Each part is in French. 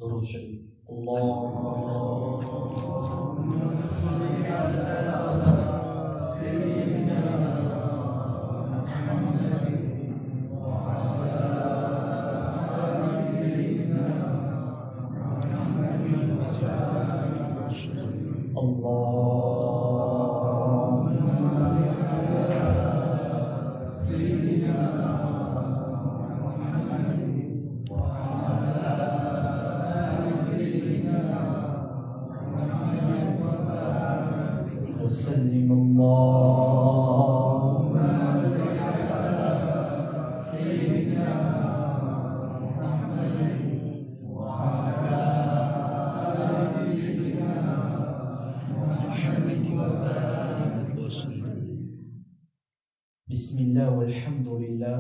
درود شريف اللهم صل على سيدنا محمد وعلى آل سيدنا محمد اللهم صل على سيدنا وسلم اللهم بارك على سيدنا محمد وعلى آل سيدنا محمد وبارك وسلم. بسم الله والحمد لله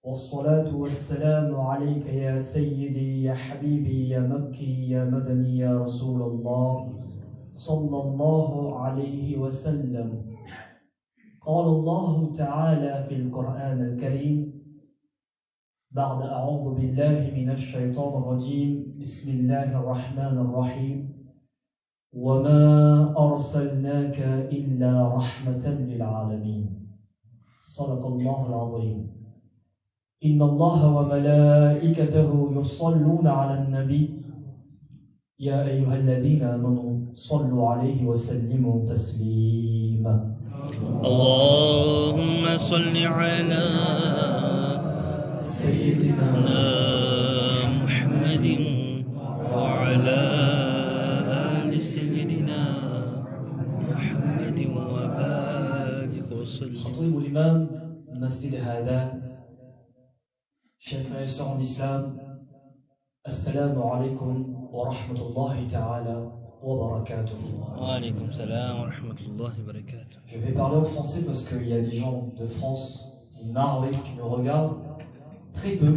والصلاة والسلام عليك يا سيدي يا حبيبي يا مكي يا مدني يا رسول الله صلى الله عليه وسلم. قال الله تعالى في القرآن الكريم بعد أعوذ بالله من الشيطان الرجيم بسم الله الرحمن الرحيم وما أرسلناك إلا رحمة للعالمين. صدق الله العظيم. إن الله وملائكته يصلون على النبي يا أيها الذين آمنوا صلوا عليه وسلموا تسليما. اللهم صل على سيدنا محمد وعلى آل سيدنا محمد وبارك وسلم. خطيب الإمام المسجد هذا، chers frères et sœurs en islam, assalamu alaikum wa rahmatullahi ta'ala wa barakatuh. Wa alaykum salam wa rahmatullahi wa barakatuh. Je vais parler en français parce qu'il y a des gens de France, une marée qui nous regardent très peu,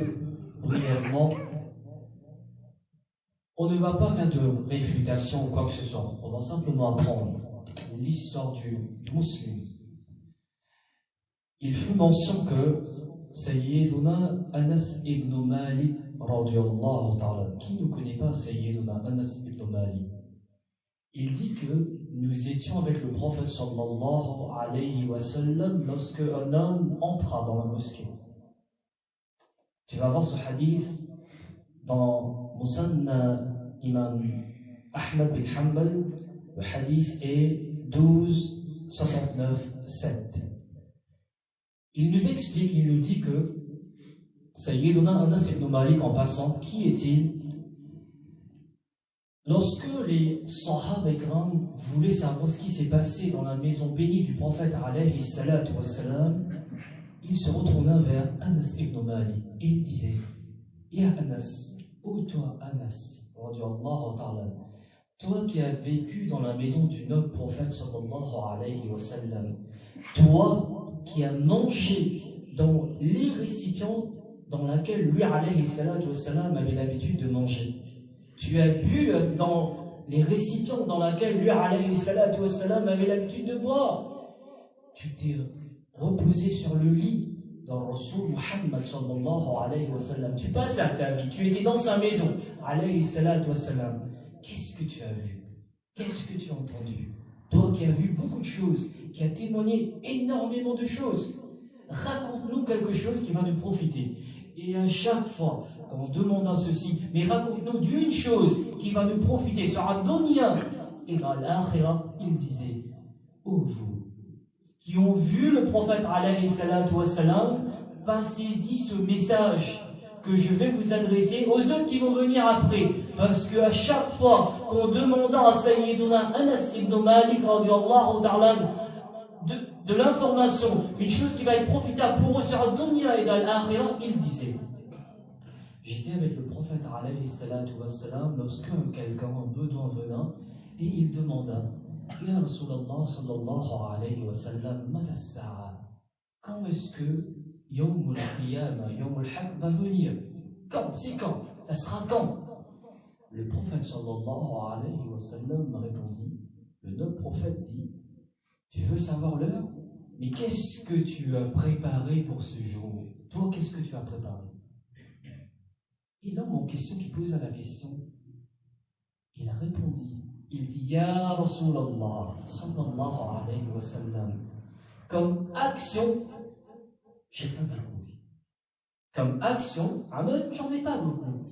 brièvement. On ne va pas faire de réfutation ou quoi que ce soit. On va simplement apprendre l'histoire du musulman. Il fut mention que Sayyiduna Anas ibn Malik radiyallahu ta'ala. Qui ne connaît pas Sayyiduna Anas ibn Malik? Il dit que nous étions avec le prophète sallallahu alayhi wa sallam lorsque un homme entra dans la mosquée. Tu vas voir ce hadith dans Musanna Imam Ahmad bin Hanbal. Le hadith est 12-69-7. Il nous explique, il nous dit que Sayyiduna Anas ibn Malik, en passant, qui est-il? Lorsque les Sahaba ikram voulaient savoir ce qui s'est passé dans la maison bénie du prophète alayhi salatu wassalam, ils se retournaient vers Anas ibn Malik et ils disaient: Ya Anas, ô toi Anas, radiyallahu ta'ala, toi qui as vécu dans la maison du noble prophète sallallahu alayhi wa sallam, toi qui as mangé dans les récipients dans lesquels lui alayhi salatu wassalam avait l'habitude de manger, tu as bu dans les récipients dans lesquels lui alayhi salatu wassalam avait l'habitude de boire, tu t'es reposé sur le lit dans le Rasul Muhammad sallallahu alayhi wa sallam, tu passes à ta vie, tu étais dans sa maison alayhi salatu wassalam. Qu'est-ce que tu as vu? Qu'est-ce que tu as entendu? Toi qui as vu beaucoup de choses, qui as témoigné énormément de choses, raconte-nous quelque chose qui va nous profiter. Et à chaque fois qu'on demanda ceci, mais raconte-nous d'une chose qui va nous profiter sur la dunya et dans l'akhira, il disait: ô vous qui ont vu le prophète alayhi salatu wassalam, passez-y ce message que je vais vous adresser aux autres qui vont venir après, parce qu'à chaque fois qu'on demanda à Sayyiduna Anas ibn Malik radiyallahu ta'ala de l'information, une chose qui va être profitable pour eux sur la dunya et dans l'akhira, il disait: j'étais avec le prophète alayhi salatu wassalam lorsque quelqu'un, un bedoin venant, et il demanda: Ya Rasulallah sallallahu alayhi wa sallam, mata as-sa'a, quand est-ce que Yawm al-Qiyamah, Yawm al-Haq va venir? Quand? C'est quand? Ça sera quand? Le prophète sallallahu alayhi wa sallam répondit, le noble prophète dit: tu veux savoir l'heure? Mais qu'est-ce que tu as préparé pour ce jour? Toi, qu'est-ce que tu as préparé? Et l'homme en question qui posa la question, il répondit, il dit, Ya Rasulallah, sallallahu alayhi wa sallam, comme action, j'ai pas beaucoup. Comme action, amen, j'en ai pas beaucoup.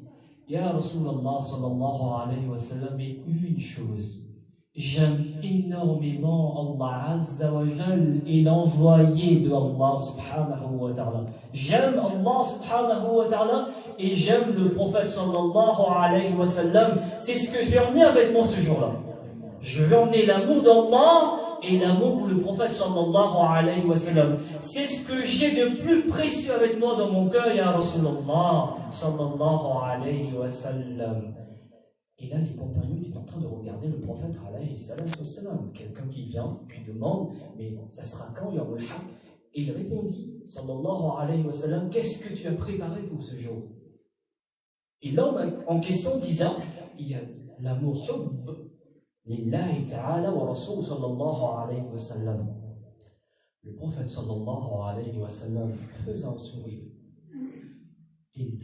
Ya Rasulallah, sallallahu alayhi wa sallam, mais une chose, j'aime énormément Allah Azza wa Jal et l'envoyé de Allah subhanahu wa ta'ala. J'aime Allah subhanahu wa ta'ala et j'aime le prophète sallallahu alayhi wa sallam. C'est ce que je vais emmener avec moi ce jour-là. Je vais emmener l'amour d'Allah et l'amour pour le prophète sallallahu alayhi wa sallam. C'est ce que j'ai de plus précieux avec moi dans mon cœur, ya Rasulallah sallallahu alayhi wa sallam. Et là, les compagnons étaient en train de regarder le prophète alayhi salam. Quelqu'un qui vient, qui demande, mais ça sera quand, Yawmul Haq? Et il répondit, sallallahu alayhi wa sallam, qu'est-ce que tu as préparé pour ce jour? Et l'homme en question disait, il y a l'amour hubb, lillahi ta'ala wa rasul sallallahu alayhi wa sallam. Le prophète sallallahu alayhi wa sallam faisait un sourire. Il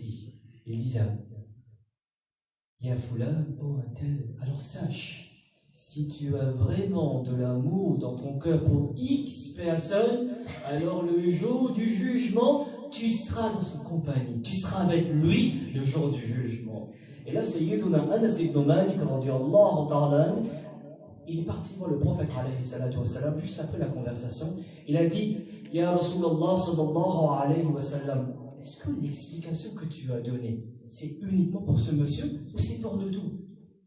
disait, Ya Fulan, oh un tel, alors sache, si tu as vraiment de l'amour dans ton cœur pour X personne, alors le jour du jugement, tu seras dans son compagnie, tu seras avec lui le jour du jugement. Et là, Sayyiduna Anas ibn Malik, radiyallahu ta'ala, il est parti voir le prophète alayhi salatu wa salam, juste après la conversation. Il a dit, Ya Rasulallah sallallahu alayhi wa sallam, est-ce que l'explication que tu as donnée, c'est uniquement pour ce monsieur ou c'est pour nous tous?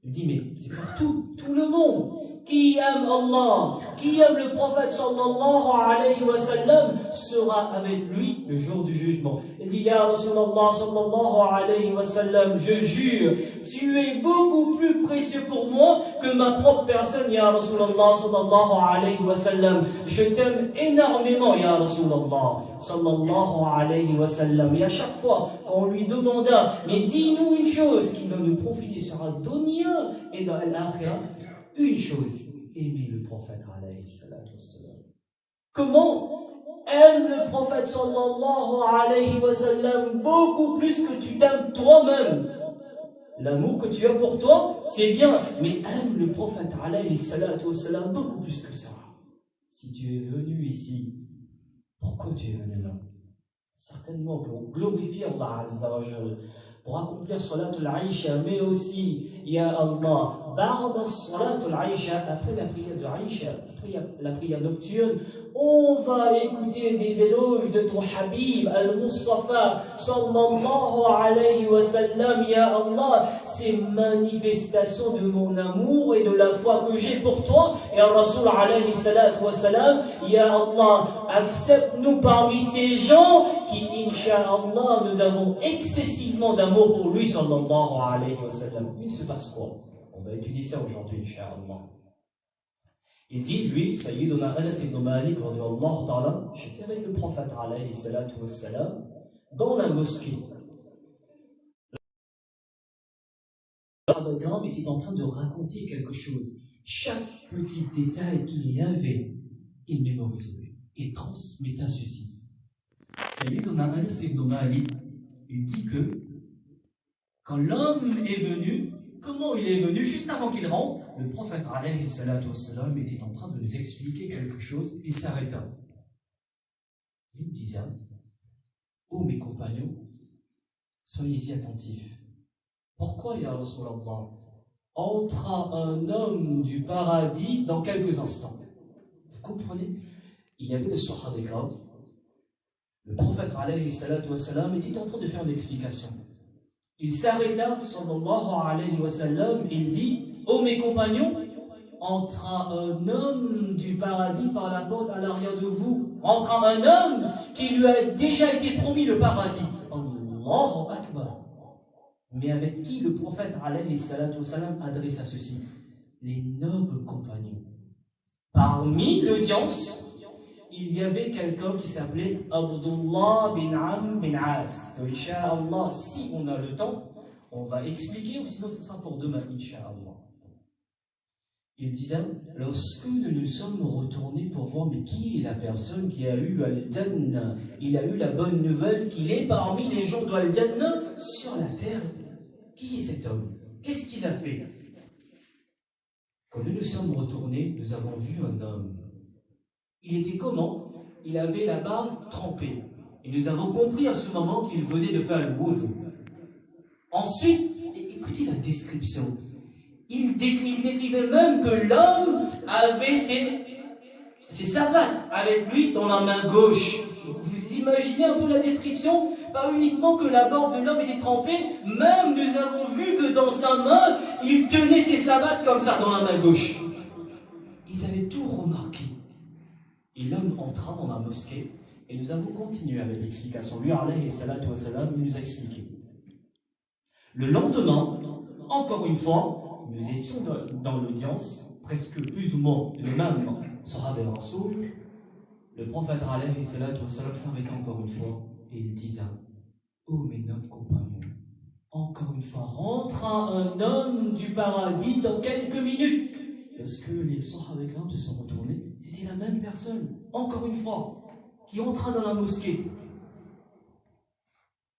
Il dit, mais c'est pour tout le monde. Qui aime Allah, qui aime le prophète sallallahu alayhi wa sallam, sera avec lui le jour du jugement. Il dit, Ya Rasulallah sallallahu alayhi wa sallam, je jure, tu es beaucoup plus précieux pour moi que ma propre personne, Ya Rasulallah sallallahu alayhi wa sallam. Je t'aime énormément, Ya Rasulallah sallallahu alayhi wa sallam. Et à chaque fois qu'on lui demanda, mais dis-nous une chose qui va nous profiter sur la dunya et dans l'akhirah, une chose, aimer le prophète alayhi salatu wassalam. Comment? Aime le prophète sallallahu alayhi wa sallam beaucoup plus que tu t'aimes toi-même. L'amour que tu as pour toi, c'est bien, mais aime le prophète alayhi salatu wassalam beaucoup plus que ça. Si tu es venu ici, pourquoi tu es venu là? Certainement pour glorifier Allah Azza wa Jal, pour accomplir Salatul Aïcha, mais aussi, Ya Allah, Ba'da Salatul Aïcha, après la prière de Aïcha, après la prière nocturne, on va écouter des éloges de ton Habib, Al-Mustafa, sallallahu alayhi wa sallam, Ya Allah, ces manifestations de mon amour et de la foi que j'ai pour toi, Ya Rasul alayhi salatu wa salam, Ya Allah, accepte-nous parmi ces gens qui, Inch'Allah, nous avons excessivement d'amour pour lui, sallallahu alayhi wa sallam. Il se passe quoi? On va étudier ça aujourd'hui, Inch'Allah. Il dit, lui, Sayyiduna Anas ibn Malik, radiyallahu ta'ala, j'étais avec le prophète, alayhi salatu wa salam, dans la mosquée. Le Sahaba était en train de raconter quelque chose. Chaque petit détail qu'il y avait, il mémorisait. Il transmettait ceci. Sayyiduna Anas ibn Malik, il dit que quand l'homme est venu, comment il est venu, juste avant qu'il rentre, le prophète alayhi salatu wassalam était en train de nous expliquer quelque chose, il s'arrêta. Il disait, oh mes compagnons, soyez-y attentifs. Pourquoi, ya Rasulallah, entra un homme du paradis dans quelques instants? Vous comprenez? Il y avait le Sahaba Ikram. Le prophète alayhi salatu wassalam était en train de faire une explication. Il s'arrêta, sallallahu alayhi wa sallam, il dit, ô mes compagnons, entra un homme du paradis par la porte à l'arrière de vous. Entra un homme qui lui a déjà été promis le paradis. Allahu Akbar. Mais avec qui le prophète alayhi salatu wassalam adressa ceci? Les nobles compagnons. Parmi l'audience, il y avait quelqu'un qui s'appelait Abdullah bin Am bin As. Que, Inch'Allah, si on a le temps, on va expliquer, ou sinon ce sera pour demain, Inch'Allah. Il disait, lorsque nous nous sommes retournés pour voir, mais qui est la personne qui a eu Al-Jannah? Il a eu la bonne nouvelle qu'il est parmi les gens de Al-Jannah sur la terre. qui est cet homme? Qu'est-ce qu'il a fait? Quand nous nous sommes retournés, nous avons vu un homme. Il était comment? Il avait la barbe trempée. Et nous avons compris à ce moment qu'il venait de faire le wudu. Ensuite, écoutez la description. Il décrivait même que l'homme avait ses savates avec lui dans la main gauche. Vous imaginez un peu la description? Pas uniquement que la barbe de l'homme était trempée, même nous avons vu que dans sa main, il tenait ses savates comme ça dans la main gauche. Ils avaient tout remarqué. Et l'homme entra dans la mosquée et nous avons continué avec l'explication. Lui, alayhi salatu wa salam, il nous a expliqué. Le lendemain, encore une fois, nous étions dans l'audience, presque plus ou moins les mêmes Sahaba et Rasoul. Le prophète alayhi salatu wa salam s'arrêtait encore une fois et il disait: ô mes nobles compagnons, encore une fois, rentrera un homme du paradis dans quelques minutes. Lorsque les Sahaba et se sont retournés, c'était la même personne, encore une fois, qui entra dans la mosquée.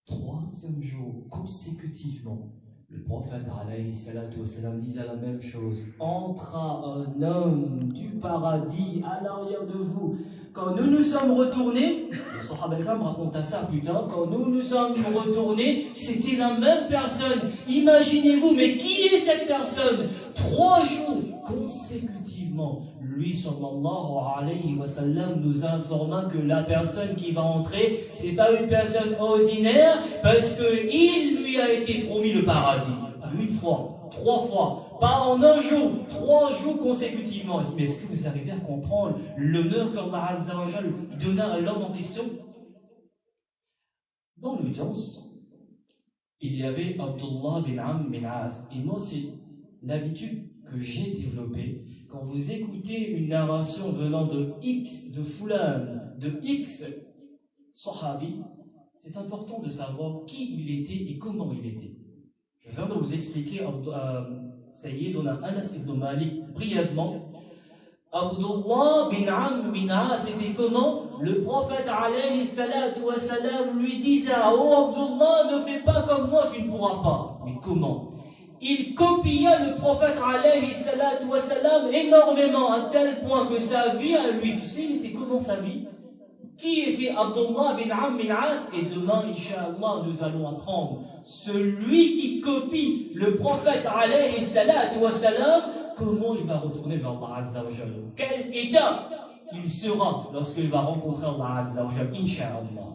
Troisième jour, consécutivement, le prophète alayhi salatu wa salam disait la même chose. Entra un homme du paradis à l'arrière de vous. Quand nous nous sommes retournés, le Sahaba me raconta ça plus tard, quand nous nous sommes retournés, c'était la même personne. Imaginez-vous, mais qui est cette personne? 3 jours consécutivement, lui sallallahu alayhi wa sallam nous informa que la personne qui va entrer, c'est pas une personne ordinaire, parce que il lui a été promis le paradis. Une fois, 3 fois, pas en un jour, 3 jours consécutivement. Mais est-ce que vous arrivez à comprendre l'honneur qu'Allah Azza wa Jal donna à l'homme en question? Dans l'audience, il y avait Abdullah bin Amr bin As. Et moi, c'est l'habitude que j'ai développée. Quand vous écoutez une narration venant de X, de Fulan, de X Sahabi, c'est important de savoir qui il était et comment il était. Je viens de vous expliquer Sayyiduna Anas ibn Malik brièvement. Abdullah bin Amr bin As, c'était comment? Le prophète alayhi salatu wa salam lui disait: oh Abdullah, ne fais pas comme moi, tu ne pourras pas. Mais comment? Il copia le prophète alayhi salatu wa salam énormément, à tel point que sa vie à lui, tu sais, il était comment sa vie? Qui était Abdullah bin Amr bin As? Et demain, Inch'Allah, nous allons apprendre. Celui qui copie le prophète alayhi salatu wa salam, comment il va retourner vers Allah Azza wa Jalla? Quel état il sera lorsqu'il va rencontrer Allah Azza wa Jalla, Inch'Allah.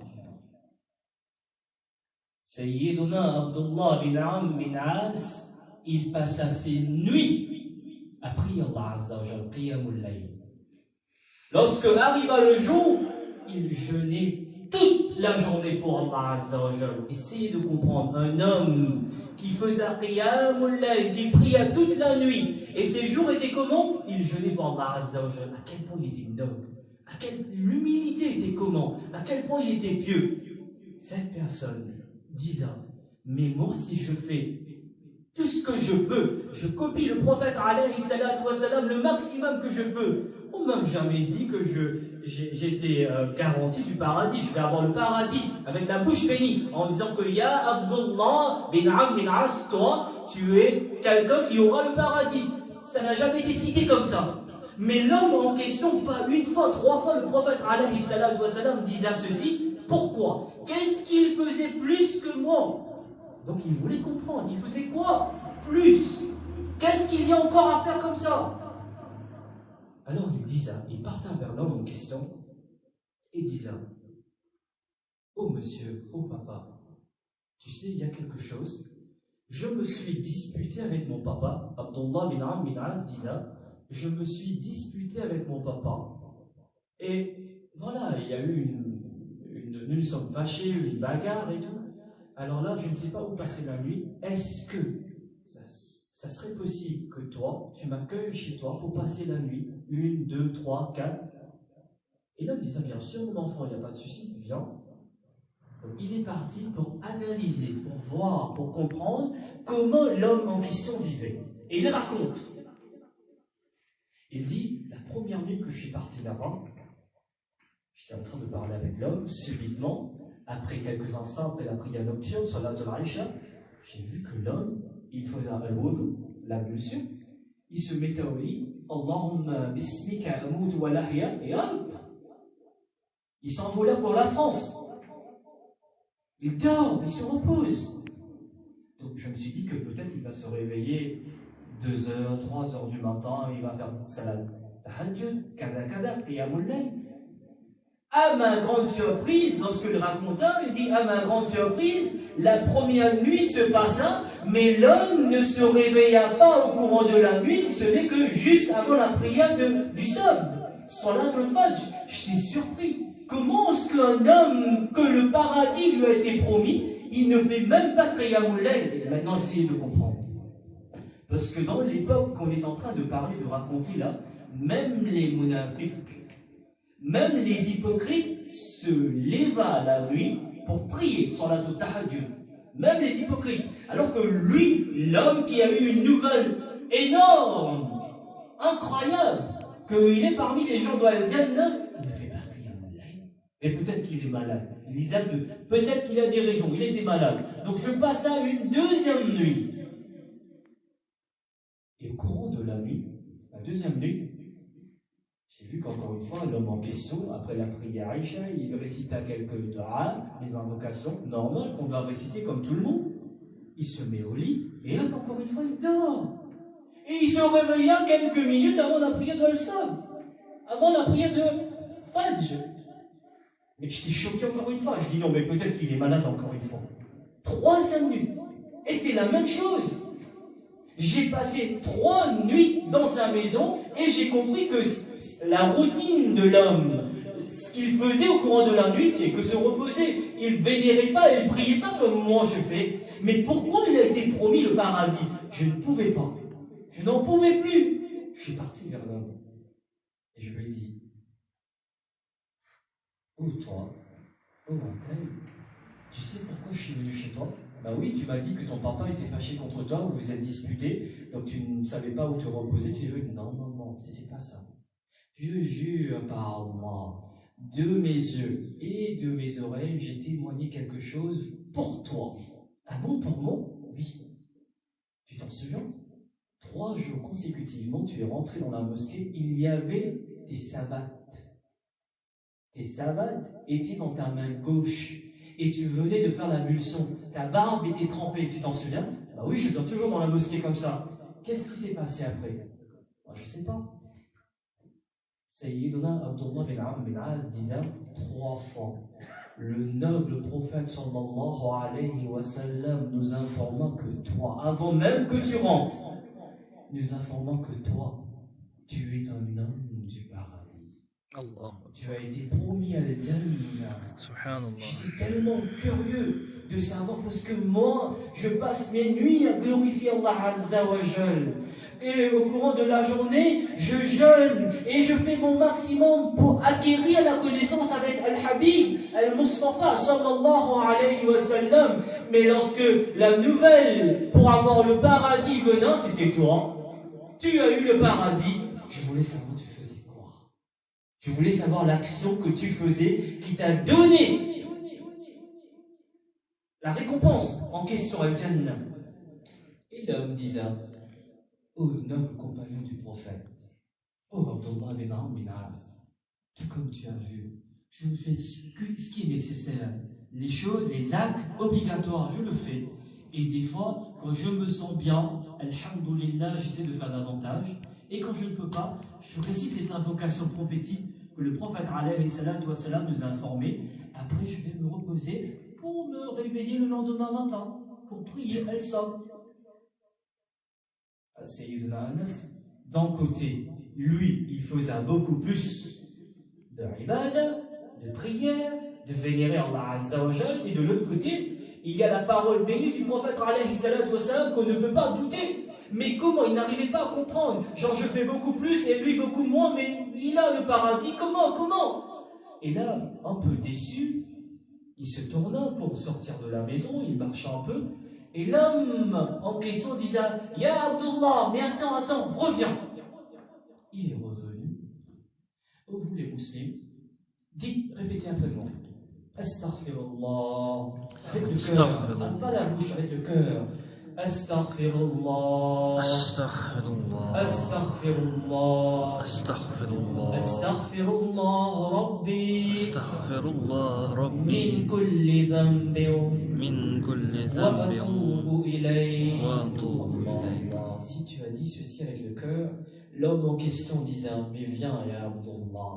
Sayyiduna Abdullah bin Amr bin As, il passa ses nuits à prier Allah Azza wa Jalla, qiyamul layl. Lorsque arriva le jour, il jeûnait toute la journée pour Allah Azza wa Jalla. Essayez de comprendre, un homme qui faisait qiyamul layl, qui priait toute la nuit, et ses jours étaient comment? Il jeûnait pour Allah Azza wa Jalla. À quel point il était noble, l'humilité était comment? À quel point il était pieux. Cette personne disait: mais moi, si je fais tout ce que je peux, je copie le prophète alayhi salatu wa salam le maximum que je peux. On m'a jamais dit que j'étais garanti du paradis. Je vais avoir le paradis avec la bouche bénie en disant que Ya Abdullah bin Amr bin As, toi, tu es quelqu'un qui aura le paradis. Ça n'a jamais été cité comme ça. Mais l'homme en question, pas une fois, 3 fois, le prophète alayhi salatu wa salam disait ceci. Pourquoi? Qu'est-ce qu'il faisait plus que moi? Donc il voulait comprendre. Il faisait quoi? Plus. Qu'est-ce qu'il y a encore à faire comme ça? Alors il disait, il partait vers l'homme en question et disait: oh monsieur, oh papa, tu sais, il y a quelque chose. Je me suis disputé avec mon papa. Abdullah bin Amr bin As disait: je me suis disputé avec mon papa. Et voilà, il y a eu nous nous sommes fâchés, une bagarre et tout. Alors là, je ne sais pas où passer la nuit. Est-ce que ça serait possible que toi, tu m'accueilles chez toi pour passer la nuit? 1, 2, 3, 4. Et l'homme disait: bien sûr, mon enfant, il n'y a pas de souci, viens. Donc, il est parti pour analyser, pour voir, pour comprendre comment l'homme en question vivait. Et il raconte. Il dit: la première nuit que je suis parti là-bas, j'étais en train de parler avec l'homme, subitement, après quelques instants, après la prière nocturne, Salat al-Aïcha, j'ai vu que l'homme, il faisait al-wudu, l'ablution, il se mettait au lit, Allahumma bismika amutu wa lahya, et hop, il s'envolait pour la France. Il dort, il se repose. Donc je me suis dit que peut-être il va se réveiller 2h, 3h du matin, il va faire salat tahajjud, kada, qiyamul layl. À ma grande surprise, lorsque le raconteur il dit à ma grande surprise, la première nuit se passa, mais l'homme ne se réveilla pas au courant de la nuit, si ce n'est que juste avant la prière du somme, salat al-fajr. J'étais surpris. Comment est-ce qu'un homme, que le paradis lui a été promis, il ne fait même pas qiyamul layl? Et maintenant, essayez de comprendre. Parce que dans l'époque qu'on est en train de parler, de raconter là, même les munafiques, même les hypocrites se levaient la nuit pour prier sur la tahajjud. Même les hypocrites. Alors que lui, l'homme qui a eu une nouvelle énorme, incroyable, qu'il est parmi les gens de Al-Jannah, il ne fait pas qiyamul layl. Et peut-être qu'il est malade. Peut-être qu'il a des raisons, il était malade. Donc je passe à une deuxième nuit. Et au courant de la nuit, la deuxième nuit, j'ai vu qu'encore une fois, l'homme en question, après la prière Aïcha, il récita quelques dua, des invocations normales qu'on doit réciter comme tout le monde. Il se met au lit, et hop, encore une fois, il dort. Et il se réveilla quelques minutes avant la prière de Al-Sab, avant la prière de Fajr. Mais j'étais choqué encore une fois. Je dis non, mais peut-être qu'il est malade encore une fois. 3e nuit. Et c'est la même chose. J'ai passé 3 nuits dans sa maison et j'ai compris que la routine de l'homme, ce qu'il faisait au courant de la nuit, c'est que se reposer. Il ne vénérait pas, il ne priait pas comme moi je fais. Mais pourquoi il a été promis le paradis? Je ne pouvais pas. Je n'en pouvais plus. Je suis parti vers l'homme. Et je lui ai dit, oh toi, oh Antel, tu sais pourquoi je suis venu chez toi? Bah oui, tu m'as dit que ton papa était fâché contre toi, vous vous êtes disputés, donc tu ne savais pas où te reposer, tu dis non, c'était pas ça. Je jure par Allah, de mes yeux et de mes oreilles, j'ai témoigné quelque chose pour toi. Ah bon, pour moi? Oui. Tu t'en souviens? 3 jours consécutivement, tu es rentré dans la mosquée, il y avait des sabbats. Tes sabbats étaient dans ta main gauche et tu venais de faire l'ablution. Ta barbe était trempée, tu t'en souviens? Bah oui, je viens toujours dans la mosquée comme ça. Qu'est-ce qui s'est passé après? Moi, je ne sais pas. Sayyiduna Abdullah bin Amr bin Az disait 3 fois, le noble prophète sallallahu alayhi wa sallam nous informant que toi, avant même que tu rentres, nous informant que toi, tu es un homme du paradis. Allah. Tu as été promis à l'Jannah. Subhanallah. J'étais tellement curieux de savoir parce que moi, je passe mes nuits à glorifier Allah Azza wa Jal. Et au courant de la journée, je jeûne et je fais mon maximum pour acquérir la connaissance avec Al-Habib, Al-Mustafa sallallahu alayhi wa sallam. Mais lorsque la nouvelle pour avoir le paradis venant, c'était toi. Tu as eu le paradis. Je voulais savoir tu faisais quoi. Je voulais savoir l'action que tu faisais qui t'a donné la récompense en question Al-Jannah. Et l'homme disait, ô noble compagnon du prophète, ô Abdullah bin Amr bin Az, tout comme tu as vu, je ne fais ce qui est nécessaire. Les choses, les actes obligatoires, je le fais. Et des fois, quand je me sens bien, alhamdoulilah, j'essaie de faire davantage. Et quand je ne peux pas, je récite les invocations prophétiques que le prophète alayhi salatu wassalam nous a informées. Après, je vais me reposer pour me réveiller le lendemain matin, pour prier al-Sab. Sayyidina Anas, d'un côté, lui, il faisait beaucoup plus de ibadah, de prière, de vénérer Allah Azza wa Jal, et de l'autre côté, il y a la parole bénie du prophète alayhi salatu wassalam qu'on ne peut pas douter. Mais comment? Il n'arrivait pas à comprendre. Genre, je fais beaucoup plus et lui beaucoup moins, mais il a le paradis. Comment? Et là, un peu déçu, il se tourna pour sortir de la maison, il marcha un peu, et l'homme en question disait, Ya Abdullah, mais attends, reviens. Il est revenu. Oh, vous les musulmans, dites, répétez après moi. Astaghfirullah. Avec le cœur, pas la bouche, avec le cœur. Astaghfirullah. Astaghfirullah. Astaghfirullah. Astaghfirullah. Astaghfirullah Rabbi. Astaghfirullah Rabbi. Min kulli dhanbin. Min kulli Wa dhanbin. atubu ilayk. Wa atubu ilayk. Si tu as dit ceci avec le cœur, l'homme en question disait, mais viens, ya Abdullah.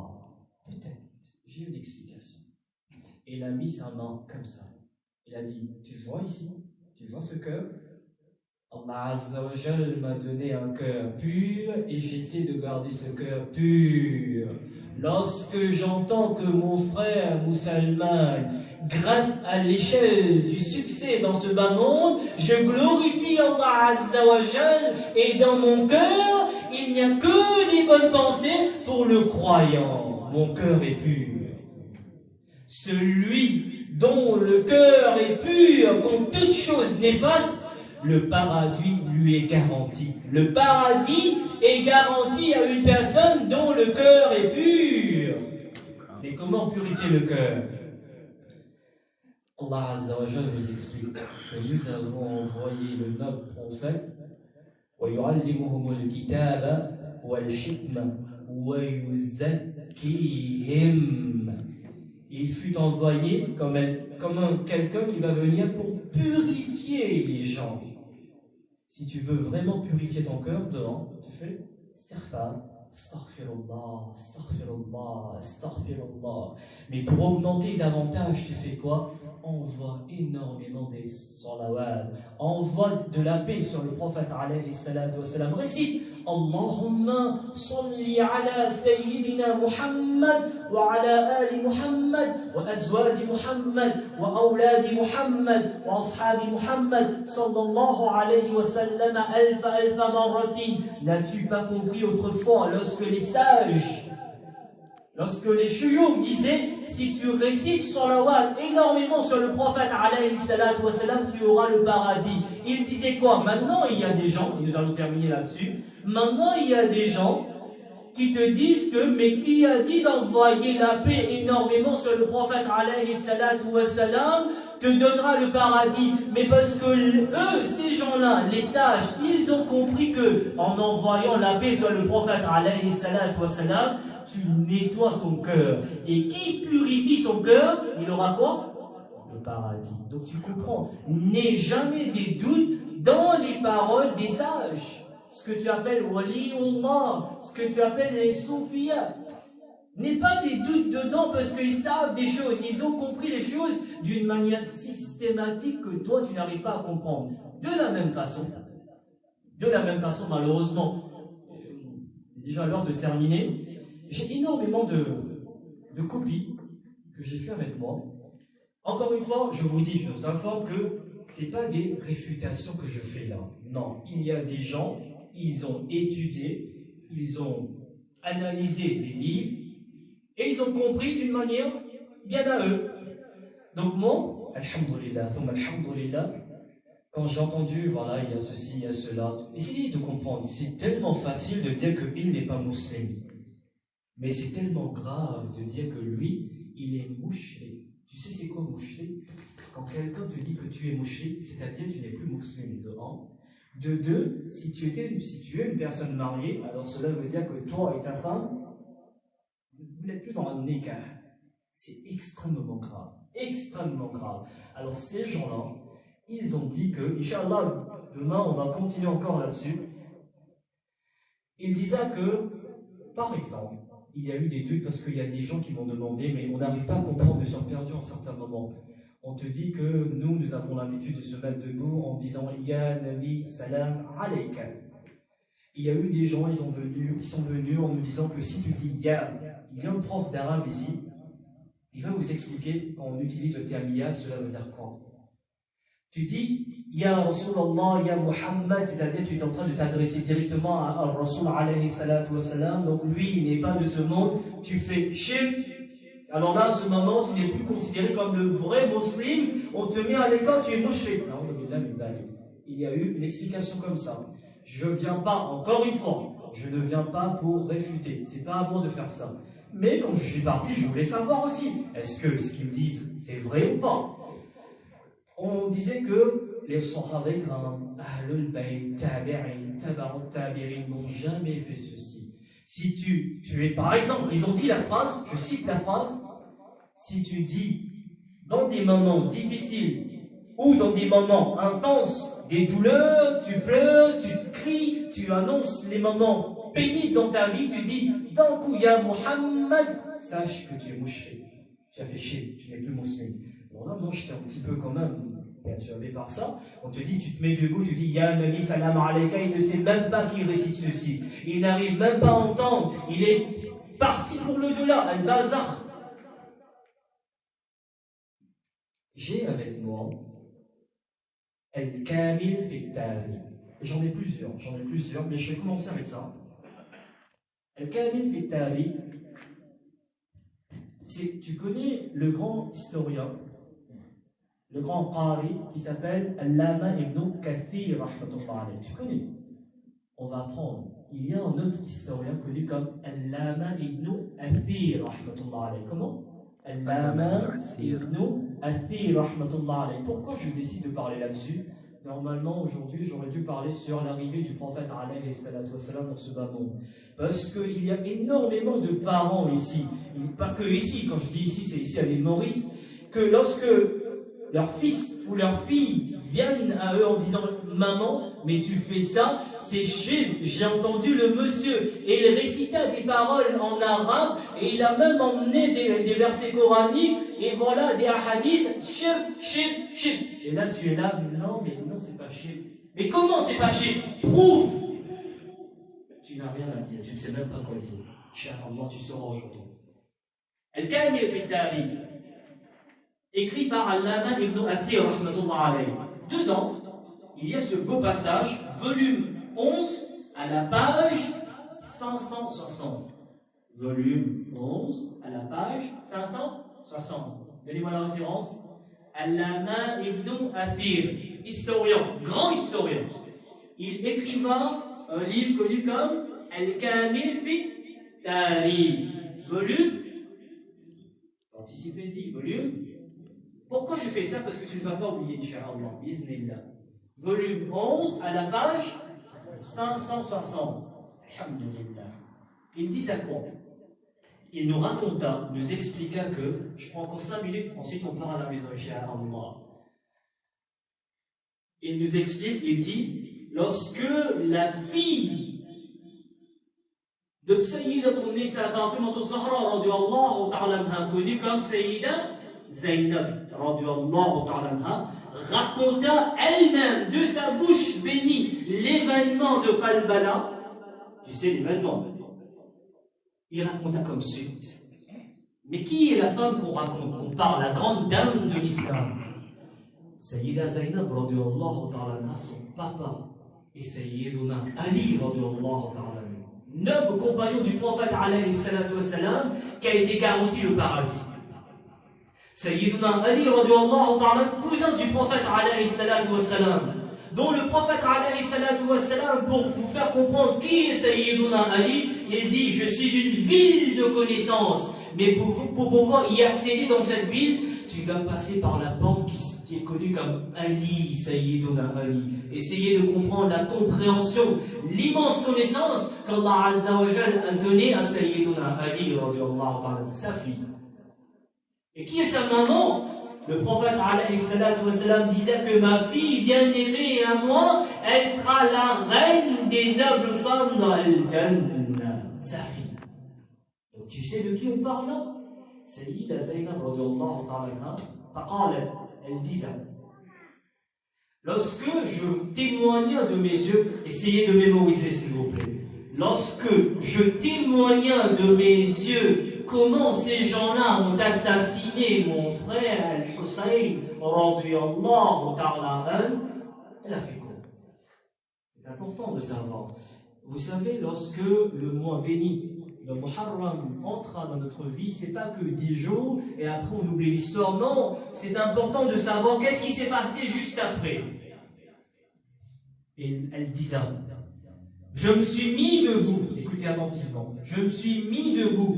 Peut-être, j'ai une explication. Et il a mis sa main comme ça. Il a dit, tu vois ici, tu vois ce cœur? Allah Azza wa Jal m'a donné un cœur pur et j'essaie de garder ce cœur pur. Lorsque j'entends que mon frère musulman grimpe à l'échelle du succès dans ce bas monde, je glorifie Allah Azza wa Jal et dans mon cœur, il n'y a que des bonnes pensées pour le croyant. Mon cœur est pur. Celui dont le cœur est pur contre toute chose néfaste, le paradis lui est garanti. Le paradis est garanti à une personne dont le cœur est pur. Mais comment purifier le cœur? Allah Azza wa Jalla nous explique que nous avons envoyé le noble prophète وَيُعَلِّمُهُمُ الْكِتَابَ وَالْحِكْمَةَ وَيُزَكِّيهِمْ. Il fut envoyé comme quelqu'un qui va venir pour purifier les gens. Si tu veux vraiment purifier ton cœur, devant, tu fais istighfar, astaghfirullah, astaghfirullah, astaghfirullah. Mais pour augmenter davantage, tu fais quoi? Envoie énormément des salawat, envoie de la paix sur le prophète alayhi salatu wassalam. Récite Allahumma salli ala sayyidina Muhammad wa ala ali Muhammad wa azwaji Muhammad wa awladi Muhammad wa ashabi Muhammad sallallahu alayhi wa sallam alfa marratin. N'as-tu pas compris autrefois lorsque les sages, lorsque les shuyukh disaient, si tu récites salawat énormément sur le prophète alayhi salatu wassalam, tu auras le paradis. Ils disaient quoi? Maintenant il y a des gens, et nous allons terminer là-dessus, maintenant il y a des gens qui te disent que, mais qui a dit d'envoyer la paix énormément sur le prophète alayhi salatu wassalam te donnera le paradis? Mais parce que eux, ces gens-là, les sages, ils ont compris que en envoyant la paix sur le prophète alayhi salatu wassalam, tu nettoies ton cœur. Et qui purifie son cœur, il aura quoi? Le paradis. Donc tu comprends, n'aie jamais des doutes dans les paroles des sages. Ce que tu appelles waliullah, ce que tu appelles les soufiyas. N'aie pas des doutes dedans parce qu'ils savent des choses, ils ont compris les choses d'une manière systématique que toi tu n'arrives pas à comprendre. De la même façon, malheureusement, c'est déjà l'heure de terminer. J'ai énormément de copies que j'ai fait avec moi. Encore une fois, je vous informe que ce n'est pas des réfutations que je fais là. Non, il y a des gens, ils ont étudié, ils ont analysé des livres et ils ont compris d'une manière bien à eux. Donc moi, alhamdulillah, quand j'ai entendu, voilà, il y a ceci, il y a cela, essayez de comprendre, c'est tellement facile de dire qu'il n'est pas musulman. Mais c'est tellement grave de dire que lui, il est mouché. Tu sais c'est quoi mouché? Quand quelqu'un te dit que tu es mouché, c'est-à-dire que tu n'es plus musulman, de un. De deux, si tu es une personne mariée, alors cela veut dire que toi et ta femme, vous n'êtes plus dans un nikah. C'est extrêmement grave. Extrêmement grave. Alors ces gens-là, ils ont dit que, Inch'Allah, demain on va continuer encore là-dessus. Ils disaient que, par exemple, il y a eu des doutes parce qu'il y a des gens qui m'ont demandé, mais on n'arrive pas à comprendre, nous sommes perdus en certains moments. On te dit que nous avons l'habitude de se mettre debout en disant Ya Nabi Salam Alayka. Il y a eu des gens, ils sont venus en nous disant que si tu dis Ya, il y a un prof d'arabe ici, il va vous expliquer quand on utilise le terme Ya, cela veut dire quoi. Tu dis Ya Rasulallah, Ya Muhammad, c'est-à-dire tu es en train de t'adresser directement à Rasul alayhi salatu wassalam, donc lui il n'est pas de ce monde, tu fais shirk. Alors là, à ce moment, tu n'es plus considéré comme le vrai musulman, on te met à l'écart, tu es mushrik. Il y a eu une explication comme ça. Je ne viens pas, encore une fois, je ne viens pas pour réfuter, c'est pas à moi de faire ça. Mais quand je suis parti, je voulais savoir aussi, est-ce que ce qu'ils me disent, c'est vrai ou pas? On disait que les Sahaba Ahlul Bayt, Tabi'in, Tabarut Tabi'in n'ont jamais fait ceci. Si tu es, par exemple, ils ont dit la phrase, je cite la phrase, si tu dis dans des moments difficiles ou dans des moments intenses, des douleurs, tu pleures, tu cries, tu annonces les moments pénibles dans ta vie, tu dis d'un coup, ya Muhammad, sache que tu es mouché, tu as fait chier, tu n'es plus musulman. Alors là, moi, j'étais un petit peu quand même perturbé par ça. On te dit, tu te mets debout, tu dis ya Nabi salam alayka, il ne sait même pas qu'il récite ceci. Il n'arrive même pas à entendre. Il est parti pour le delà, al-bazar. J'ai avec moi Al-Kamil fi Tari. J'en ai plusieurs, mais je vais commencer avec ça. Al-Kamil fi Tari, tu connais le grand historien, le grand qari qui s'appelle Allama ibn Kathir rahmatullah alayh. Tu connais? On va apprendre. Il y a un autre historien connu comme Allama ibn Athir rahmatullah alayh. Comment? Allama ibn Athir rahmatullah alayh. Pourquoi je décide de parler là-dessus? Normalement, aujourd'hui, j'aurais dû parler sur l'arrivée du prophète alayhi salatu wassalam dans ce bas monde. Parce qu'il y a énormément de parents ici, pas que ici, quand je dis ici, c'est ici à l'île Maurice, que lorsque leur fils ou leur fille viennent à eux en disant « Maman, mais tu fais ça, c'est shirk, j'ai entendu le monsieur. » Et il récita des paroles en arabe, et il a même emmené des versets coraniques, et voilà, des hadiths, shirk, shirk, shirk. Et là, tu es là, non, c'est pas shirk. Mais comment c'est pas shirk? Prouve! Tu n'as rien à dire, tu ne sais même pas quoi dire. Inch'Allah, tu sauras aujourd'hui. Al-Kamil fi Tari, écrit par Allama ibn Athir rahmatullah alayh. Dedans, il y a ce beau passage, volume 11, à la page 560. Volume 11, à la page 560. Donnez-moi la référence. Allama ibn Athir, historien, grand historien. Il écriva un livre connu comme Al-Kamil fi Tari. Volume, participez-y, volume. Pourquoi je fais ça? Parce que tu ne vas pas oublier, Inch'Allah, Bismillah. Volume 11, à la page 560. Alhamdulillah. Il disait quoi? Il nous raconta, nous expliqua que, je prends encore 5 minutes, ensuite on part à la maison, Inch'Allah. Il nous explique, il dit, lorsque la fille de Sayyidatun Nisa Fatimatu Zahra, radiyallahu ta'ala anha, connue comme Sayyida Zainab, radiyallahu ta'ala anha, raconta elle-même de sa bouche bénie l'événement de Karbala. Tu sais l'événement. Il raconta comme suite. Mais qui est la femme qu'on raconte, qu'on parle, la grande dame de l'islam? Sayyida Zainab, radiyallahu ta'ala anha, son papa, et Sayyiduna Ali, radiyallahu ta'ala anha, noble compagnon du prophète alayhi salatu wassalam, qui a été garanti le paradis. Sayyiduna Ali, radiyallahu ta'ala, cousin du prophète alayhi salatu wassalam, dont le prophète alayhi salatu wassalam, pour vous faire comprendre qui est Sayyiduna Ali, il dit, je suis une ville de connaissances, mais pour pouvoir y accéder dans cette ville, tu dois passer par la porte qui est connue comme Ali, Sayyiduna Ali. Essayez de comprendre la compréhension, l'immense connaissance qu'Allah Azza wa Jal a donnée à Sayyiduna Ali, radiyallahu ta'ala, sa fille. Et qui est sa maman? Le prophète alayhi salatu wassalam disait que ma fille bien-aimée à moi, elle sera la reine des nobles femmes dans Al-Jannah. Sa fille. Donc tu sais de qui on parle là? Sayyida Zainab radiyallahu ta'ala anha, elle disait, lorsque je témoignais de mes yeux, essayez de mémoriser s'il vous plaît, lorsque je témoignais de mes yeux comment ces gens-là ont assassiné mon frère Al-Hussein radiyallahu ta'ala anhu, elle a fait quoi? C'est important de savoir. Vous savez, lorsque le mois béni, le Muharram, entra dans notre vie, c'est pas que 10 jours et après on oublie l'histoire. Non, c'est important de savoir qu'est-ce qui s'est passé juste après. Et elle disait, je me suis mis debout, écoutez attentivement, je me suis mis debout,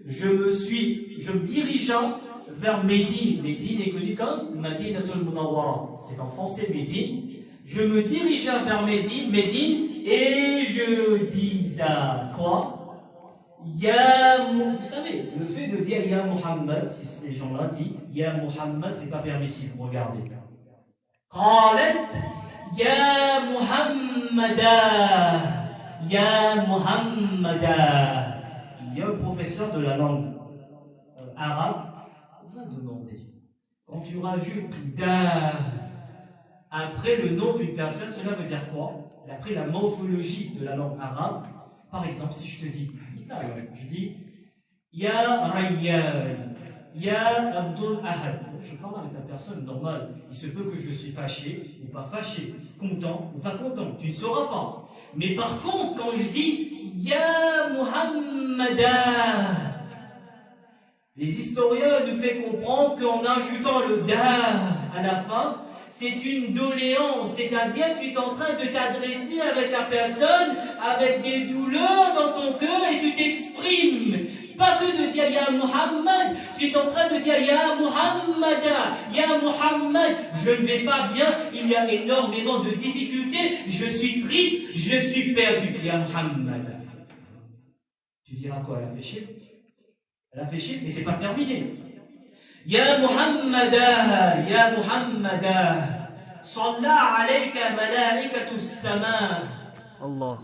je me dirigea vers Médine. Médine est connue comme Madinatul Munawwara. C'est en français Médine. Je me dirigeais vers Médine et je disais quoi? Vous savez, le fait de dire Ya Muhammad, si ces gens-là disent Ya Muhammad, c'est pas permissible, regardez. Qalat Ya Muhammada, Ya Muhammada. Il y a un professeur de la langue arabe, on va demander, quand tu rajoutes da après le nom d'une personne, cela veut dire quoi? D'après la morphologie de la langue arabe, par exemple, si je te dis, je dis Ya Rayyan, Ya Abdul Ahad. Je parle avec la personne normale. Il se peut que je suis fâché ou pas fâché, content ou pas content. Tu ne sauras pas. Mais par contre, quand je dis Ya Muhammada, les historiens nous font comprendre qu'en ajoutant le da à la fin, c'est une doléance, c'est-à-dire que tu es en train de t'adresser avec la personne, avec des douleurs dans ton cœur et tu t'exprimes. Pas que de dire Ya Muhammad, tu es en train de dire Ya Muhammada, Ya Muhammad, je ne vais pas bien, il y a énormément de difficultés, je suis triste, je suis perdu, Ya Muhammada. Tu diras quoi? Elle a fait chier? Elle a fait chier, mais c'est pas terminé. Ya Muhammada, Ya Muhammada, Salla alayka malaikatus sama. Allah.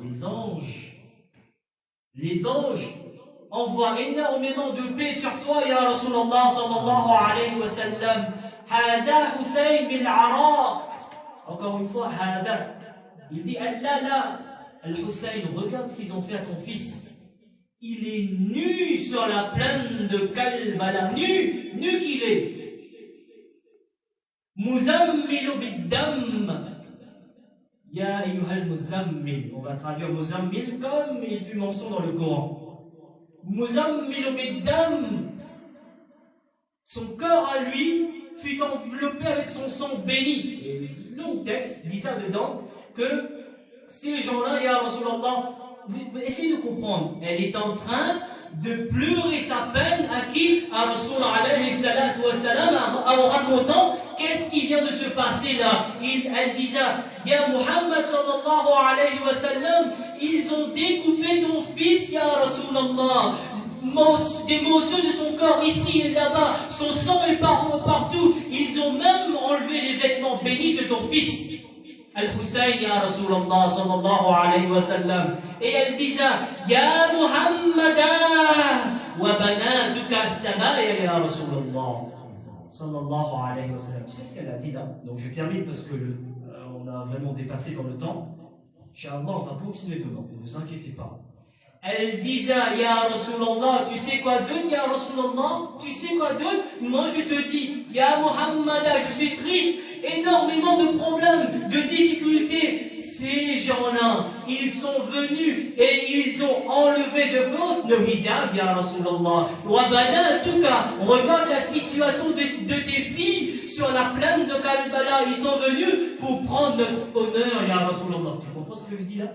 Les anges envoient énormément de paix sur toi, Ya Rasulallah sallallahu alayhi wa sallam. Haza Hussein bil Araq. Encore une fois, Hada. Il dit Allah, Al-Hussein, regarde ce qu'ils ont fait à ton fils. Il est nu sur la plaine de Kalbala, nu qu'il est. Muzammilu biddam. Ya ayyuhal muzammil. On va traduire muzammil comme il fut mention dans le Coran. Muzammilu biddam. Son corps à lui fut enveloppé avec son sang béni. Et le long texte dit ça dedans que ces gens-là, Ya Rasulallah, essayez de comprendre, elle est en train de pleurer sa peine à qui? À Rasul alayhi salatu wa salam, en racontant qu'est-ce qui vient de se passer là. Elle disait Ya Muhammad sallallahu alayhi wa sallam, ils ont découpé ton fils, Ya Rasulallah. Des morceaux de son corps ici et là-bas, son sang est partout. Ils ont même enlevé les vêtements bénis de ton fils. Al-Hussein, Ya Rasulallah, sallallahu alayhi wa sallam. Et elle disait, Ya Muhammada, wa banatuka sabaya, Ya Rasulallah, sallallahu alayhi wa sallam. Tu sais ce qu'elle a dit là? Donc je termine parce que on a vraiment dépassé dans le temps. Inch'Allah, on va continuer dedans, ne vous inquiétez pas. Elle disait, Ya Rasulallah, tu sais quoi d'autre, Ya Rasulallah? Tu sais quoi d'autre? Moi je te dis, Ya Muhammada, je suis triste, énormément de problèmes, de difficultés. Ces gens-là, ils sont venus et ils ont enlevé de force le hijab, Ya Rasulallah. Wa banatuka, regarde la situation de tes filles sur la plaine de Kalbala. Ils sont venus pour prendre notre honneur, Ya Rasulallah. Tu comprends ce que je dis là?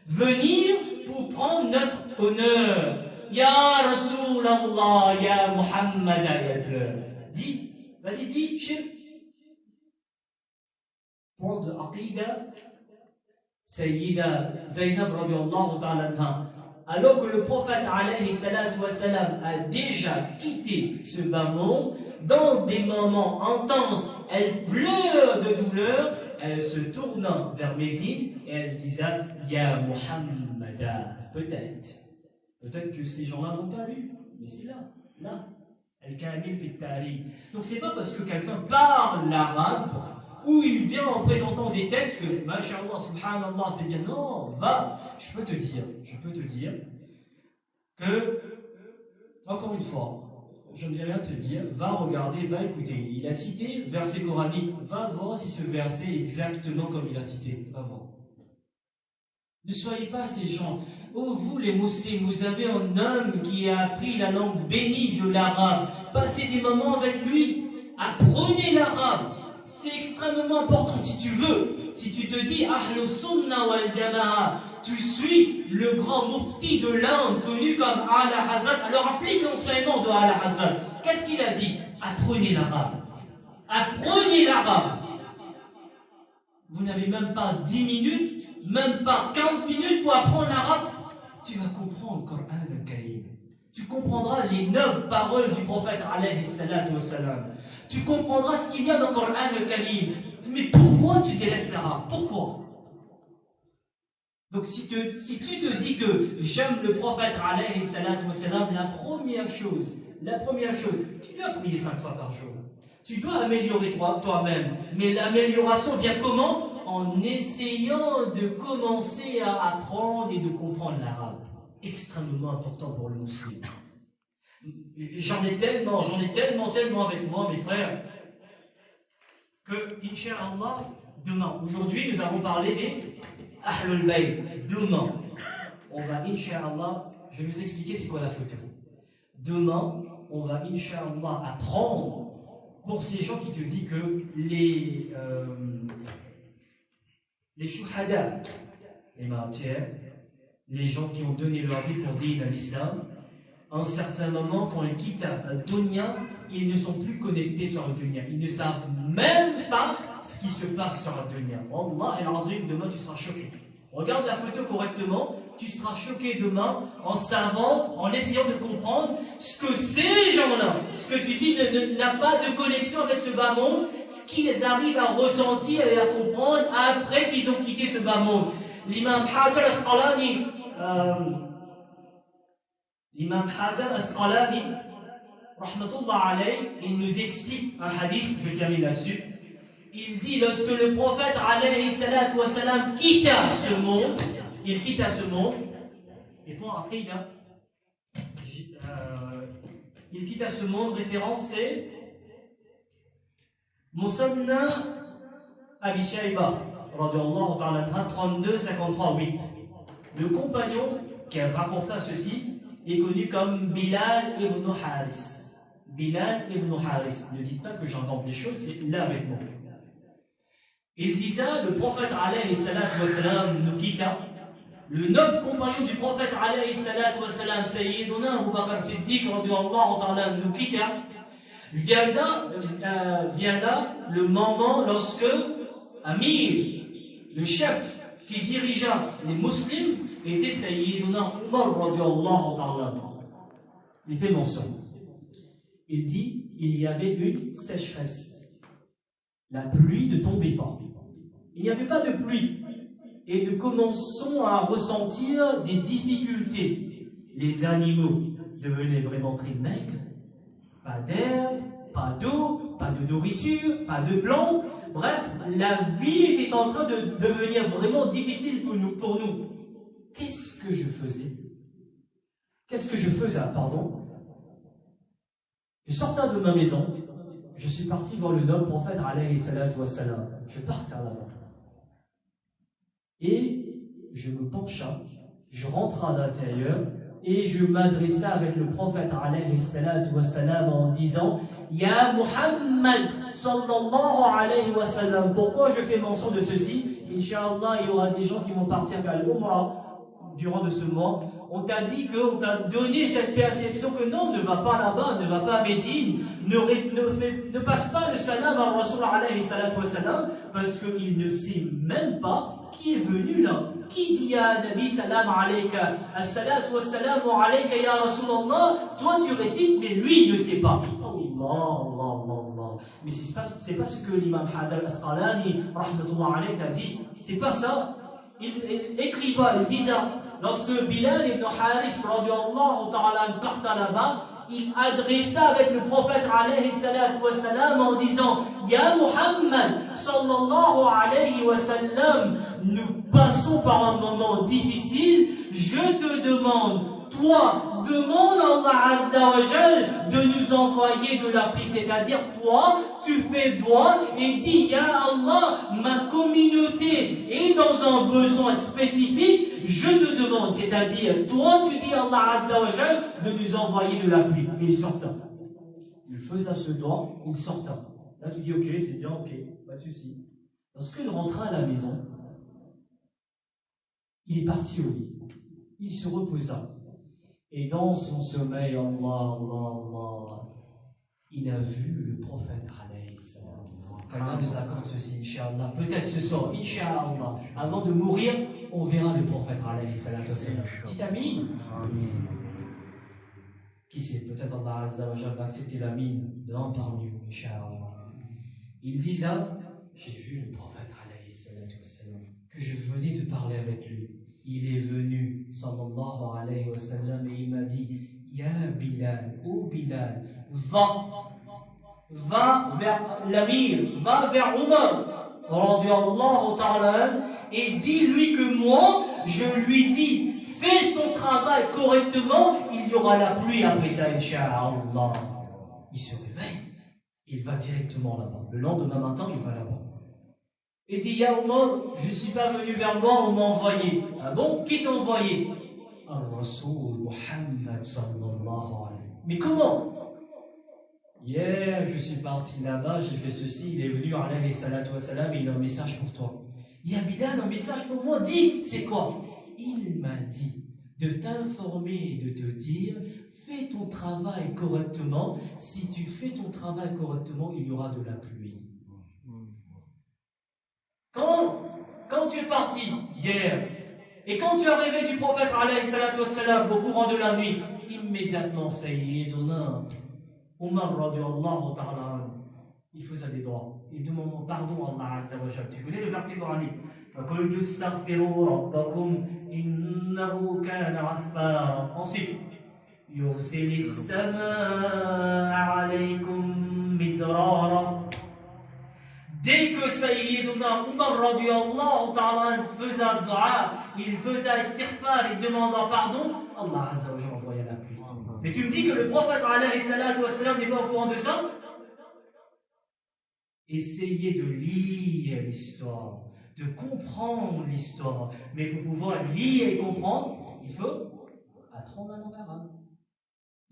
Venir pour prendre notre honneur. Ya Rasulallah, Ya Muhammad, elle pleure. Dis, vas-y, dis, chef. Point de Aqida, Sayyida Zainab radiallahu ta'ala anha. Alors que le prophète alayhi salatu wa salam a déjà quitté ce bas monde, dans des moments intenses, elle pleure de douleur, elle se tourna vers Médine et elle disait Ya Muhammada. Peut-être que ces gens-là n'ont pas lu, mais c'est là. Al-Kamil fi Tariq. Donc c'est pas parce que quelqu'un parle l'arabe ou il vient en présentant des textes que Masha'Allah, Subhanallah, c'est bien. Non, va, je peux te dire que, encore une fois, je ne vais rien te dire, va regarder, va écouter. Il a cité verset coranique, va voir si ce verset est exactement comme il a cité. Va voir. Ne soyez pas ces gens. Oh, vous les musulmans, vous avez un homme qui a appris la langue bénie de l'arabe. Passez des moments avec lui. Apprenez l'arabe. C'est extrêmement important si tu veux. Si tu te dis Ahlus Sunnah wal Jama'a, tu suis le grand mufti de l'Inde connu comme Al-Hazrat, alors applique l'enseignement de Al-Hazrat. Qu'est-ce qu'il a dit? Apprenez l'arabe. Apprenez l'arabe. vous n'avez même pas 10 minutes, même pas 15 minutes pour apprendre l'arabe, tu vas comprendre le Coran al-Karim. Tu comprendras les 9 paroles du prophète alayhi salatu wassalam. Tu comprendras ce qu'il y a dans le Coran al-Karim. Mais pourquoi tu délaisses l'arabe? Pourquoi? Donc si tu te dis que j'aime le prophète alayhi salatu wassalam, la première chose, tu dois prier 5 fois par jour. Tu dois améliorer toi-même. Mais l'amélioration vient comment? En essayant de commencer à apprendre et de comprendre l'arabe. Extrêmement important pour le musulman. J'en ai tellement avec moi, mes frères, que, Inch'Allah, demain, aujourd'hui, nous avons parlé des Ahlul Bayt. Demain, on va, Inch'Allah, je vais vous expliquer c'est quoi la photo. Demain, on va, Inch'Allah, apprendre pour ces gens qui te disent que les shuhada, les martyrs, les gens qui ont donné leur vie pour dire à l'islam, à un certain moment, quand ils quittent la dunya, ils ne sont plus connectés sur la dunya. Ils ne savent même pas ce qui se passe sur la dunya. Wallah el-Azim, demain tu seras choqué. Regarde la photo correctement, tu seras choqué demain en savant, en essayant de comprendre ce que ces gens-là, ce que tu dis n'a pas de connexion avec ce bas monde, ce qu'ils arrivent à ressentir et à comprendre après qu'ils ont quitté ce bas monde. L'imam Hajar Asqalani, rahmatullah alayhi, il nous explique un hadith, je termine là-dessus. Il dit, lorsque le prophète alayhi salatu wa salam quitta ce monde, et pour après il quitta ce monde, référence c'est Musanna Abi Shayba, radiyallahu ta'ala anha, 32-53-8. Le compagnon qui a rapporté ceci est connu comme Bilal ibn Haris. Bilal ibn Haris. Ne dites pas que j'invente des choses, c'est là avec moi. Il disait, le prophète alayhi salatu wa salam nous quitta. Le noble compagnon du prophète alayhi salatu wa salam, Sayyiduna Abu Bakr Siddiq radiyallahu ta'ala nous quitta. Viendra le moment lorsque Amir, le chef qui dirigea les musulmans, était Sayyiduna Umar radiyallahu ta'ala. Il fait mention. Il dit, il y avait une sécheresse. La pluie ne tombait pas. Il n'y avait pas de pluie. Et nous commençons à ressentir des difficultés. Les animaux devenaient vraiment très maigres. Pas d'herbe, pas d'eau, pas de nourriture, pas de plantes. Bref, la vie était en train de devenir vraiment difficile pour nous. Qu'est-ce que je faisais? Pardon. Je sortais de ma maison. Je suis parti voir le noble prophète alayhi salatu wassalam. Je partais là-bas. Et je me pencha, je rentra à l'intérieur et je m'adressa avec le prophète alayhi salatu wassalam en disant Ya Muhammad sallallahu alayhi wa sallam. Pourquoi je fais mention de ceci? Inch'Allah, il y aura des gens qui vont partir vers l'Umrah durant de ce mois. On t'a dit qu'on t'a donné cette perception que non, ne va pas là-bas, ne va pas à Médine, ne passe pas le salam à Rasul alayhi salatu wa salam, parce qu'il ne sait même pas qui est venu là. Qui dit ya Nabi salam alayka, as-salatu wa salam alayka ya Rasulallah, toi tu récites, mais lui il ne sait pas. Allah. Mais c'est pas ce que l'imam Hajar Asqalani, rahmatullah alayhi, t'a dit. C'est pas ça. Il écriva, il disait, lorsque Bilal ibn Haris radiyallahu ta'ala parta là-bas, il adressa avec le prophète alayhi salatu wa salam en disant Ya Muhammad sallallahu alayhi wa sallam, nous passons par un moment difficile, je te demande, toi, demande à Allah Azza wa Jal de nous envoyer de la pluie, c'est-à-dire toi, tu fais doigt et dis Ya Allah, ma communauté est dans un besoin spécifique, je te demande, c'est-à-dire toi tu dis à Allah Azza wa Jal de nous envoyer de la pluie. Et il sortait. Il faisait ce doigt, il sortait. Là tu dis ok, c'est bien, ok, pas de souci. Lorsqu'il rentra à la maison, il est parti au lit. Il se reposa. Et dans son sommeil, Allah, il a vu le prophète alayhi salam. Allah nous accorde ceci, Inch'Allah. Peut-être ce soir, Inch'Allah. Avant de mourir, on verra le prophète alayhi salam. Petit ami. Qui sait, peut-être Allah Azza wa Jalla va accepter la mine d'un parmi nous, Inch'Allah. Il disait, j'ai vu le prophète alayhi salam, que je venais de parler avec lui. Il est venu, sallallahu alayhi wa sallam, et il m'a dit, Ya Bilal, oh Bilal, va vers l'amir, va vers Omar, radiallahu ta'ala, et dis-lui que moi, je lui dis, fais son travail correctement, il y aura la pluie après ça, Inch'Allah. Il se réveille, il va directement là-bas. Le lendemain matin, il va là-bas. Et dit, Ya Omar, je ne suis pas venu vers moi, on m'a envoyé. Ah bon? Qui t'a envoyé? Al-Rasoul Muhammad sallallahu alayhi. Mais comment? Hier, je suis parti là-bas, j'ai fait ceci, il est venu, alayhi salatu wa salam, et il a un message pour toi. Ya Bilal, un message pour moi, dis, c'est quoi? Il m'a dit de t'informer et de te dire, fais ton travail correctement. Si tu fais ton travail correctement, il y aura de la pluie. Quand tu es parti hier, et quand tu es arrivé du prophète alayhi salatu wassalam, au courant de la nuit, immédiatement, Sayyiduna Omar radiallahu ta'ala, il faisait des droits. Il demande pardon à Allah Azza wa Jalla. Tu connais le verset coranique? فَقُلْتُ اسْتَغْفِرُوا رَبَّكُمْ إِنَّهُ كَانَ غَفَّارًا. Ensuite, يُرْسِلِ السَّمَاءَ عَلَيْكُمْ مِدْرَارًا. Dès que Sayyiduna Umar radiallahu ta'ala faisait dua, il faisait istighfar, il demandait pardon, Allah Azza wa Jalla envoyait la pluie. Mais tu me dis que le prophète alayhi salatu wassalam n'est pas au courant de ça? Essayez de lire l'histoire, de comprendre l'histoire. Mais pour pouvoir lire et comprendre, il faut apprendre la langue arabe.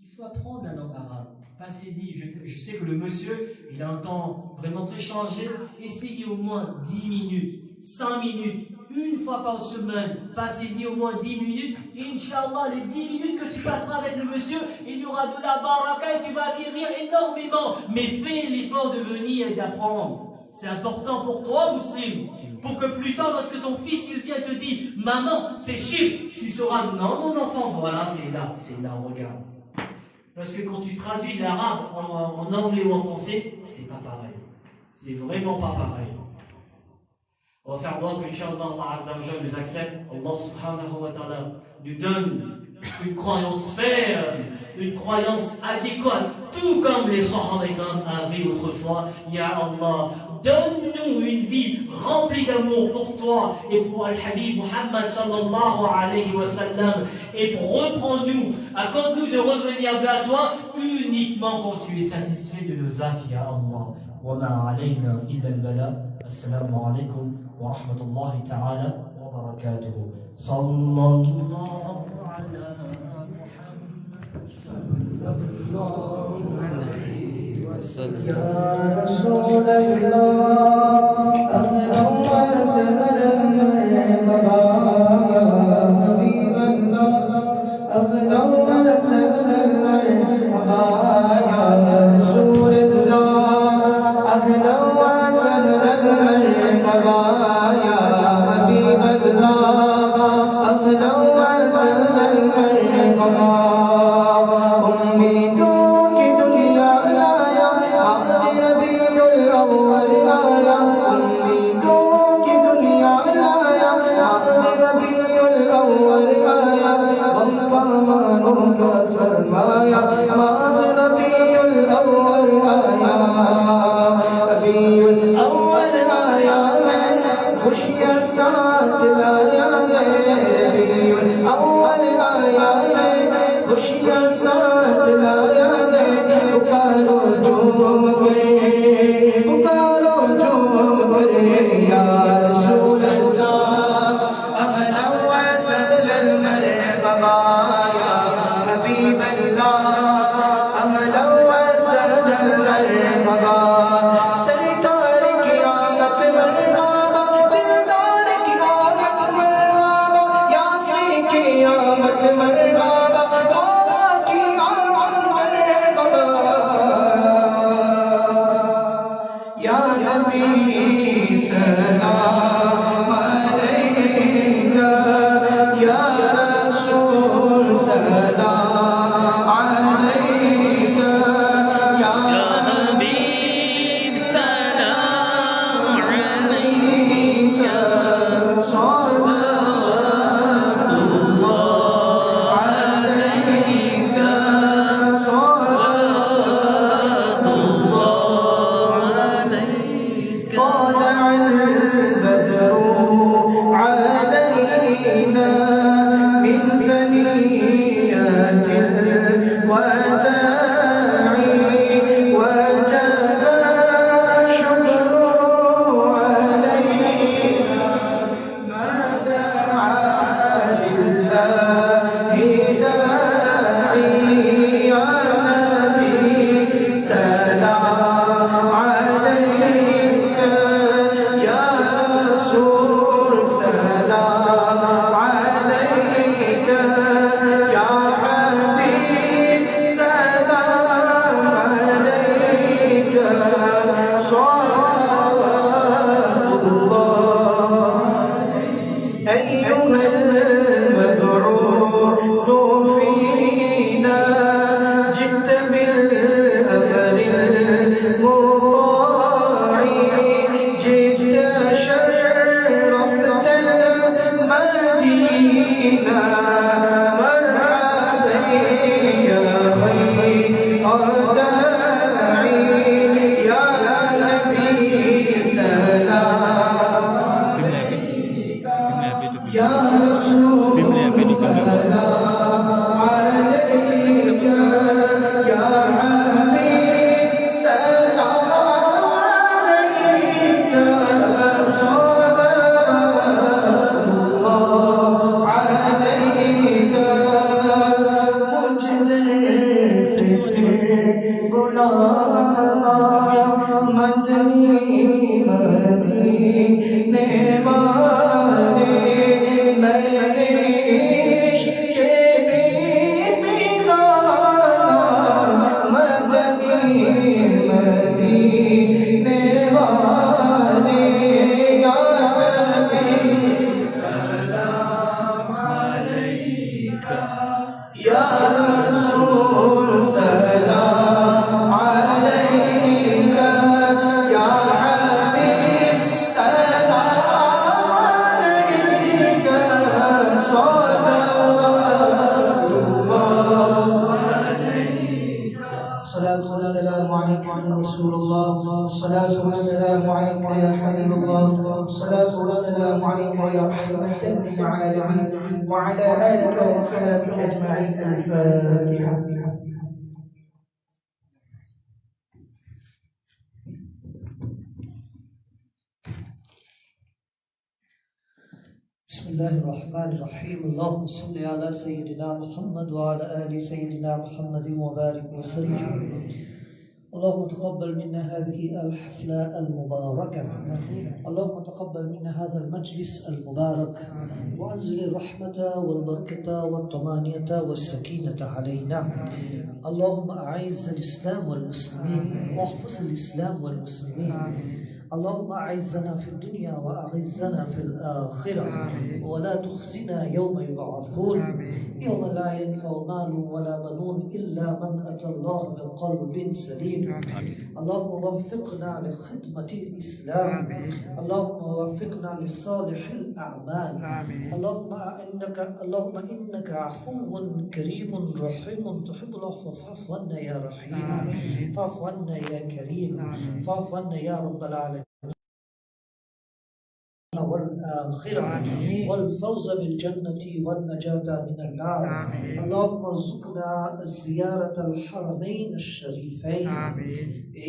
Il faut apprendre la langue arabe. Passez-y. Je sais que le monsieur, il a un temps vraiment très changé. Essayez au moins 10 minutes, 5 minutes, une fois par semaine. Passez-y au moins 10 minutes. Et Inch'Allah, les 10 minutes que tu passeras avec le monsieur, il y aura de la baraka et tu vas acquérir énormément. Mais fais l'effort de venir et d'apprendre. C'est important pour toi, musulman. Pour que plus tard, lorsque ton fils il vient te dire, maman, c'est shirk, tu sauras, non, mon enfant, voilà, c'est là, regarde. Parce que quand tu traduis l'arabe en anglais ou en français, c'est pas pareil. C'est vraiment pas pareil. On va faire droit que, Inch'Allah, Allah Azza wa Jalla nous accepte. Allah subhanahu wa ta'ala nous donne une croyance ferme, une croyance adéquate, tout comme les Sahaba avaient autrefois. Ya Allah, donne-nous une vie remplie d'amour pour toi et pour Al-Habib Muhammad sallallahu alayhi wa sallam. Et reprends-nous, accorde-nous de revenir vers toi uniquement quand tu es satisfait de nos actes, Ya Allah. Wa ma alayna illa al-bala. Assalamu alaykum wa rahmatullahi ta'ala wa barakatuhu. Sallallahu ala Muhammad. يا رسول الله أهلا وسهلا مرحبا يا حبيب الله أهلا وسهلا مرحبا يا رسول الله أهلا وسهلا مرحبا يا حبيب الله أهلا وسهلا مرحبا يا رسول سلام عليك يا حبيب سلام عليك صلوات الله عليك صلوات الله عليك طلع البدر علينا من ثنيات الوداع وجب الشكر علينا ما دعا لله داعي يا نبي سلام عليك يا رسول سلام عليك يا حبيب سلام عليك صلوات الله أيها المبعوث فينا جئت بالأمر المطاع جئت شرفت المدينة مرحبا يا خير داعي يا نبي سلام يا رسول سلام عليك يا حبيب سلام عليك صلوات الله عليك مجد غلام مدني مدينة वाले नैश के बीबीना मदनी मदीने वाले या नबी सलाम अलैका या रसूल सलाम अलैका या हबीब सलाम अलैका الصلاة والسلام عليك يا رسول الله الصلاة والسلام عليك يا حبيب الله الصلاة والسلام عليك يا رحمة للعالمين وعلى آلك وصحبك أجمعين الفاتحة بسم الله الرحمن الرحيم اللهم صل على سيدنا محمد وعلى آل سيدنا محمد وبارك وسلم اللهم تقبل منا هذه الحفلة المباركة اللهم تقبل منا هذا المجلس المبارك وأنزل الرحمة والبركة والطمانينة والسكينة علينا اللهم أعز الإسلام والمسلمين واحفظ الإسلام والمسلمين اللهم أعزنا في الدنيا وأعزنا في الآخرة ولا تخزنا يوم يبعثون يوم لا ينفع مال ولا بنون إلا من أتى الله بقلب سليم اللهم وفقنا لخدمة الإسلام اللهم وفقنا لصالح الأعمال اللهم إنك عفو كريم رحيم تحب العفو فاعف عنا يا رحيم فاعف عنا يا كريم فاعف عنا يا رب العالمين والآخرة والفوز بالجنة والنجاة من النار اللهم ارزقنا زيارة الحرمين الشريفين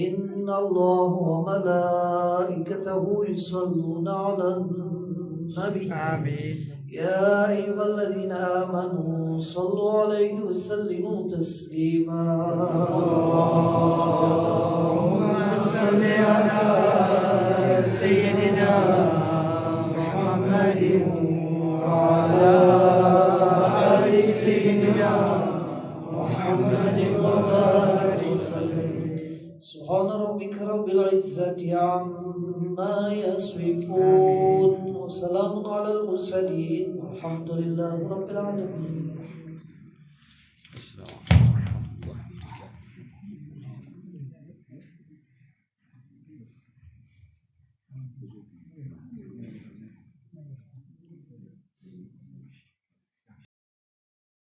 إن الله وملائكته يصلون على النبي يا أيها الذين آمنوا صلوا عليه وسلموا تسليما اللهم صل على سيدنا محمد وعلى آل سيدنا محمد وبارك وسلم سبحان ربك رب العزة عما يصفون وسلام على المرسلين الحمد لله رب العالمين.